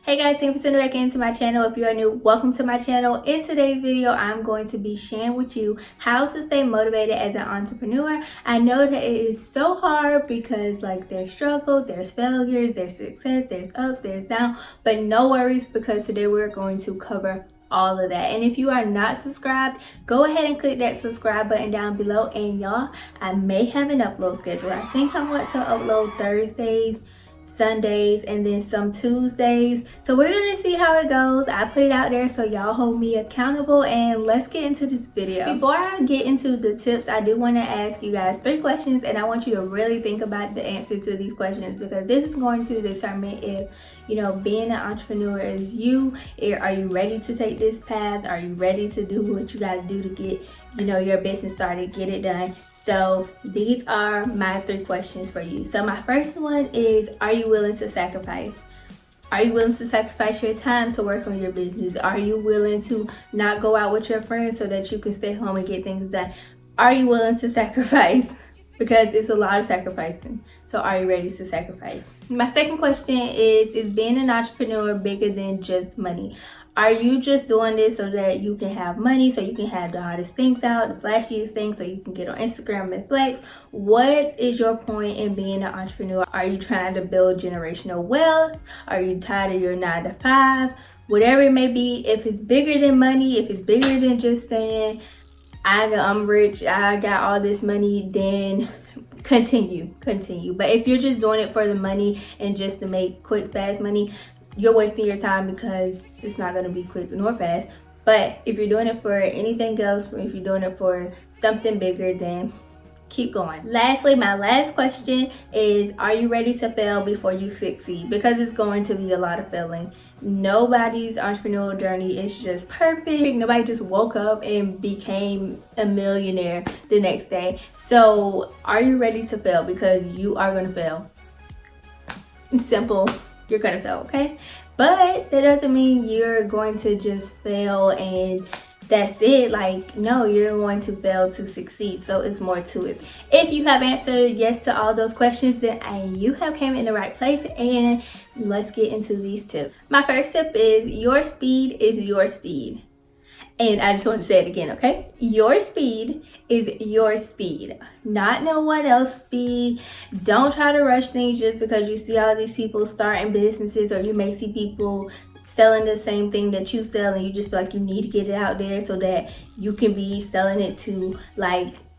Hey guys, thank you for tuning back into my channel. If you are new, welcome to my channel. In today's video, I'm going to be sharing with you how to stay motivated as an entrepreneur. I know that it is so hard because there's struggles, there's failures, there's success, there's ups, there's downs, but no worries because today we're going to cover all of that. And if you are not subscribed, go ahead and click that subscribe button down below. And y'all, I may have an upload schedule. I think I want to upload Thursdays, Sundays, and then some Tuesdays. So we're gonna see how it goes. I put it out there so y'all hold me accountable, and let's get into this video. Before I get into the tips, I do want to ask you guys 3 questions, and I want you to really think about the answer to these questions because this is going to determine if being an entrepreneur is you. Are you ready to take this path? Are you ready to do what you got to do to get your business started, get it done? So these are my 3 questions for you. So my first one is, are you willing to sacrifice? Are you willing to sacrifice your time to work on your business? Are you willing to not go out with your friends so that you can stay home and get things done? Are you willing to sacrifice? Because it's a lot of sacrificing. So are you ready to sacrifice? My second question is being an entrepreneur bigger than just money? Are you just doing this so that you can have money, so you can have the hottest things out, the flashiest things, so you can get on Instagram and flex? What is your point in being an entrepreneur? Are you trying to build generational wealth? Are you tired of your 9 to 5? Whatever it may be, if it's bigger than money, if it's bigger than just saying, I'm rich, I got all this money, then continue. But if you're just doing it for the money and just to make quick, fast money, you're wasting your time because it's not going to be quick nor fast. But if you're doing it for anything else, if you're doing it for something bigger, then keep going. Lastly, my last question is, are you ready to fail before you succeed? Because it's going to be a lot of failing. Nobody's entrepreneurial journey is just perfect. Nobody just woke up and became a millionaire the next day. So are you ready to fail? Because you are going to fail. Simple. You're going to fail, okay? But that doesn't mean you're going to just fail and that's it. No, you're going to fail to succeed. So it's more to it. If you have answered yes to all those questions, then you have came in the right place. And let's get into these tips. My first tip is, your speed is your speed. And I just want to say it again, okay? Your speed is your speed, not no one else's speed. Don't try to rush things just because you see all these people starting businesses, or you may see people selling the same thing that you sell and you just feel like you need to get it out there so that you can be selling it to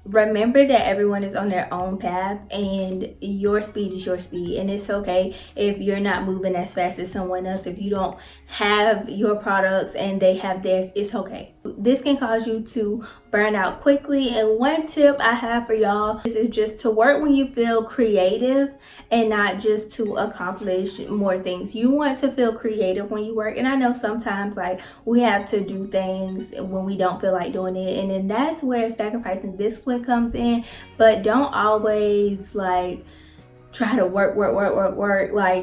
remember that everyone is on their own path and your speed is your speed. And it's okay if you're not moving as fast as someone else. If you don't have your products and they have theirs, it's okay. This can cause you to burn out quickly. And one tip I have for y'all is just to work when you feel creative and not just to accomplish more things. You want to feel creative when you work. And I know sometimes we have to do things when we don't feel like doing it, and then that's where sacrificing discipline comes in. But don't always try to work.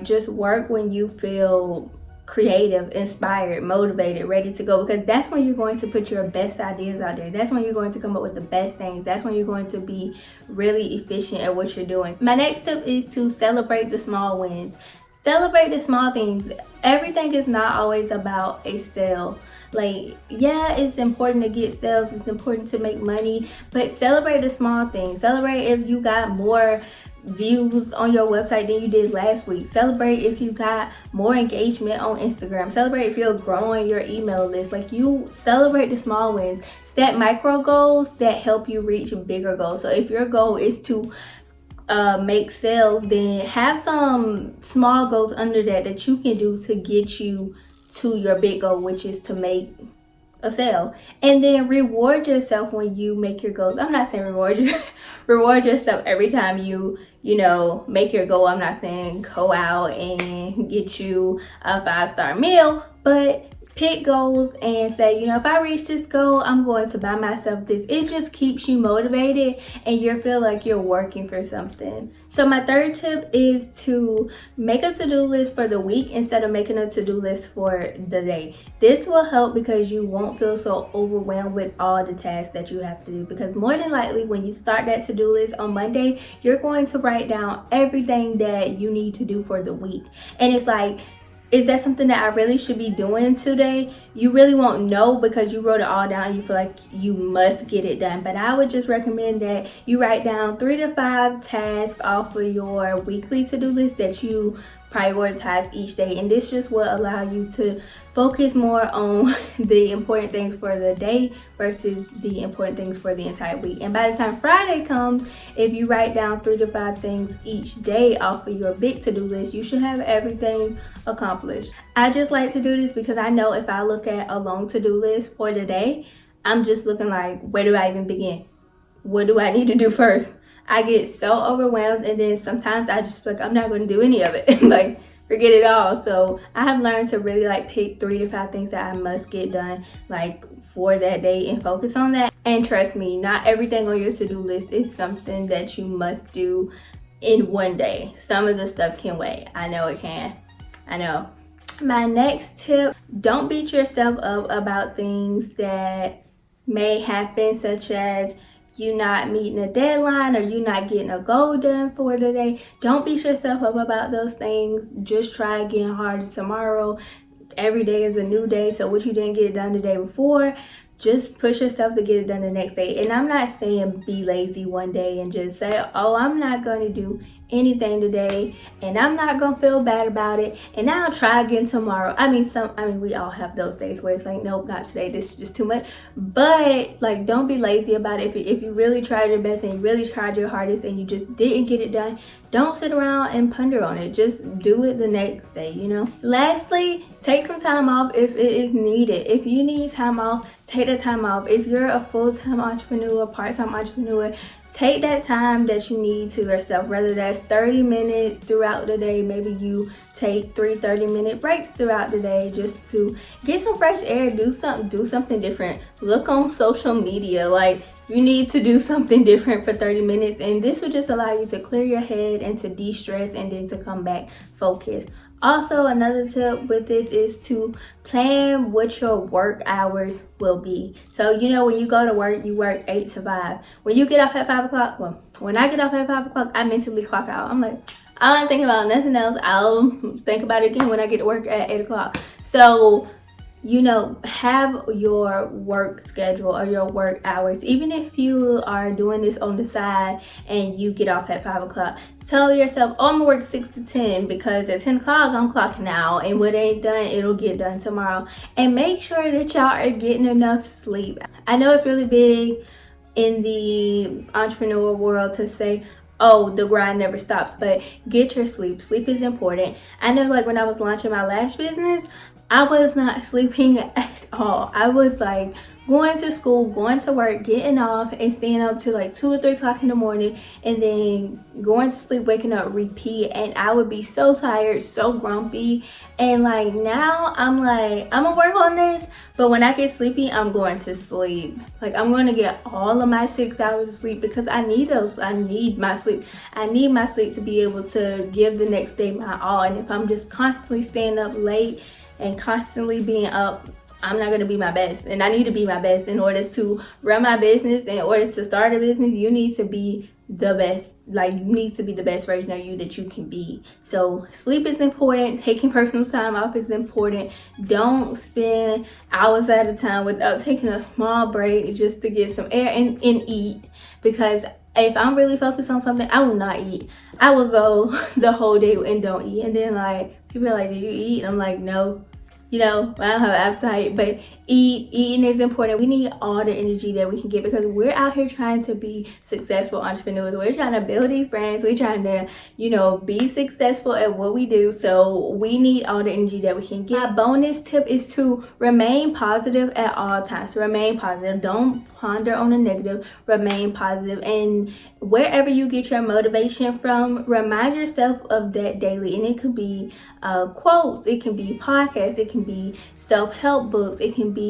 Just work when you feel creative, inspired, motivated, ready to go, because that's when you're going to put your best ideas out there. That's when you're going to come up with the best things. That's when you're going to be really efficient at what you're doing. My next tip is to celebrate the small wins. Celebrate the small things. Everything is not always about a sale. Yeah, it's important to get sales, it's important to make money, but celebrate the small things. Celebrate if you got more views on your website than you did last week. Celebrate if you got more engagement on Instagram. Celebrate if you're growing your email list. You celebrate the small wins. Set micro goals that help you reach bigger goals. So if your goal is to make sales, then have some small goals under that you can do to get you to your big goal, which is to make a sale. And then reward yourself when you make your goals. I'm not saying reward yourself every time you make your goal. I'm not saying go out and get you a 5-star meal, but pick goals and say, if I reach this goal, I'm going to buy myself this. It just keeps you motivated and you feel like you're working for something. So my third tip is to make a to-do list for the week instead of making a to-do list for the day. This will help because you won't feel so overwhelmed with all the tasks that you have to do, because more than likely when you start that to-do list on Monday, you're going to write down everything that you need to do for the week. And it's is that something that I really should be doing today? You really won't know because you wrote it all down. You feel like you must get it done. But I would just recommend that you write down 3 to 5 tasks off of your weekly to-do list that you prioritize each day, and this just will allow you to focus more on the important things for the day versus the important things for the entire week. And by the time Friday comes, if you write down 3 to 5 things each day off of your big to-do list, you should have everything accomplished. I just like to do this because I know if I look at a long to-do list for the day, I'm just looking like, where do I even begin? What do I need to do first? I get so overwhelmed, and then sometimes I just feel like I'm not going to do any of it. Like, forget it all. So I have learned to really like pick 3 to 5 things that I must get done like for that day and focus on that. And trust me, not everything on your to-do list is something that you must do in one day. Some of the stuff can wait. I know it can. I know. My next tip, don't beat yourself up about things that may happen, such as you not meeting a deadline or you not getting a goal done for the day. Don't beat yourself up about those things. Just try again harder tomorrow. Every day is a new day, so what you didn't get done the day before, just push yourself to get it done the next day. And I'm not saying be lazy one day and just say, oh, I'm not going to do anything today and I'm not gonna feel bad about it and I'll try again tomorrow. I mean we all have those days where it's like, nope, not today, this is just too much. But like, don't be lazy about it. If you really tried your best and you really tried your hardest and you just didn't get it done, don't sit around and ponder on it. Just do it the next day, you know. Lastly, take some time off if it is needed. If you need time off, take the time off. If you're a full-time entrepreneur, part-time entrepreneur, take that time that you need to yourself, whether that's 30 minutes throughout the day. Maybe you take 3 30-minute breaks throughout the day just to get some fresh air, do something different. Look on social media, like you need to do something different for 30 minutes, and this will just allow you to clear your head and to de-stress and then to come back focused. Also, another tip with this is to plan what your work hours will be. So, you know, when you go to work, you work 8 to 5. When you get off at 5 o'clock, well, when I get off at 5 o'clock, I mentally clock out. I'm like, I don't think about nothing else. I'll think about it again when I get to work at 8 o'clock. So, you know, have your work schedule or your work hours. Even if you are doing this on the side and you get off at 5 o'clock, tell yourself, oh, I'm gonna work 6 to 10 because at 10 o'clock I'm clocking out, and what ain't done, it'll get done tomorrow. And make sure that y'all are getting enough sleep. I know it's really big in the entrepreneurial world to say, oh, the grind never stops, but get your sleep. Sleep is important. I know, like when I was launching my lash business, I was not sleeping at all. I was like going to school, going to work, getting off, and staying up to like 2 or 3 o'clock in the morning, and then going to sleep, waking up, repeat. And I would be so tired, so grumpy. And like now I'm like, I'm gonna work on this, but when I get sleepy, I'm going to sleep. Like I'm going to get all of my 6 hours of sleep because I need those. I need my sleep. I need my sleep to be able to give the next day my all. And if I'm just constantly staying up late and constantly being up, I'm not going to be my best. And I need to be my best in order to run my business. In order to start a business, you need to be the best. Like, you need to be the best version of you that you can be. So sleep is important. Taking personal time off is important. Don't spend hours at a time without taking a small break just to get some air and eat. Because if I'm really focused on something, I will not eat. I will go the whole day and don't eat. And then like, people are like, did you eat? And I'm like, no. You know, I don't have an appetite, but eating is important. We need all the energy that we can get because we're out here trying to be successful entrepreneurs. We're trying to build these brands. We're trying to, you know, be successful at what we do. So we need all the energy that we can get. My bonus tip is to remain positive at all times. Remain positive. Don't ponder on the negative. Remain positive. And wherever you get your motivation from, remind yourself of that daily. And it could be quotes. It can be podcasts. It can be self-help books. It can be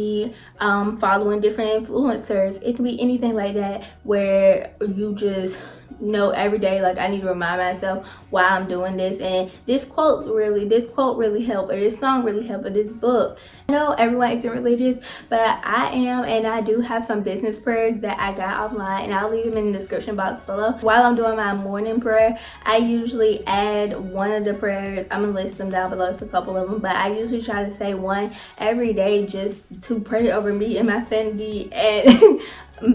following different influencers. It can be anything like that where you just note every day. Like I need to remind myself why I'm doing this. And this quote really helped, or this song really helped, or this book. I know everyone isn't religious, but I am, and I do have some business prayers that I got offline, and I'll leave them in the description box below. While I'm doing my morning prayer, I usually add one of the prayers. I'm gonna list them down below. It's a couple of them, but I usually try to say one every day just to pray over me and my sanity and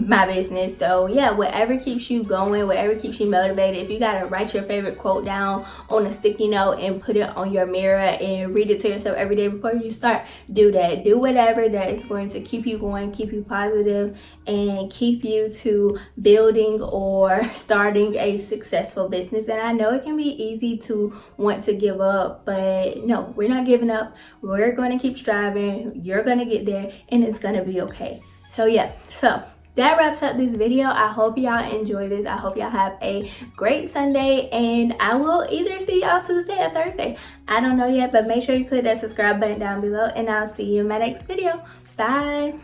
my business. So yeah, whatever keeps you going, whatever keeps you motivated. If you gotta write your favorite quote down on a sticky note and put it on your mirror and read it to yourself every day before you start, do that. Do whatever that is going to keep you going, keep you positive, and keep you to building or starting a successful business. And I know it can be easy to want to give up, but no, we're not giving up. We're going to keep striving. You're going to get there, and it's going to be okay. So yeah, so that wraps up this video. I hope y'all enjoy this. I hope y'all have a great Sunday, and I will either see y'all Tuesday or Thursday. I don't know yet, but make sure you click that subscribe button down below, and I'll see you in my next video. Bye.